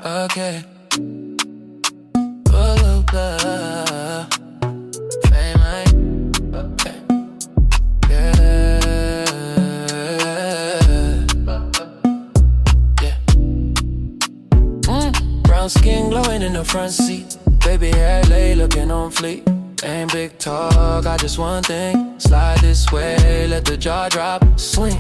Okay. Pull up, fame, okay. Yeah. Brown skin glowing in the front seat. Baby hair lay looking on fleek. Ain't big talk, I just one thing. Slide this way, let the jaw drop, swing.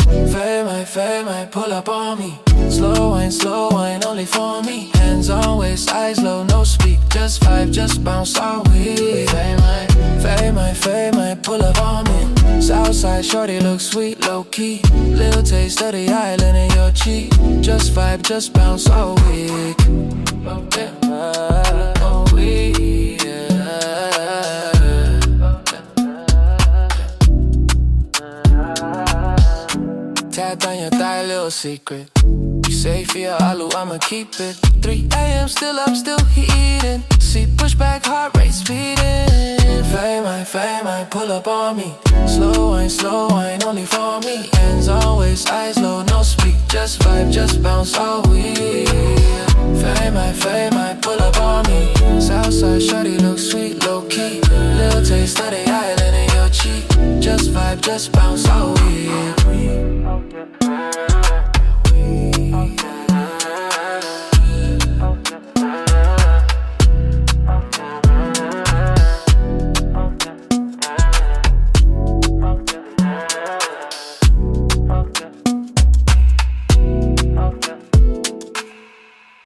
Fade might pull up on me. Slow wine, only for me. Hands on waist, eyes low, no speak. Just vibe, just bounce all week. Fade might pull up on me. Southside shorty look sweet, low key. Little taste of the island in your cheek. Just vibe, just bounce all week. All week, Tapped on your thigh, little secret. You say for your alu, I'ma keep it. 3 a.m. still up, still heatin'. See push back, heart rate speedin'. Fame might pull up on me. Slow wine, only for me. Hands on waist, eyes low, no speak. Just vibe, just bounce all week. Fame might pull up on me. Southside shorty look sweet, low key. Little taste of the island in your cheek. Just vibe, just bounce all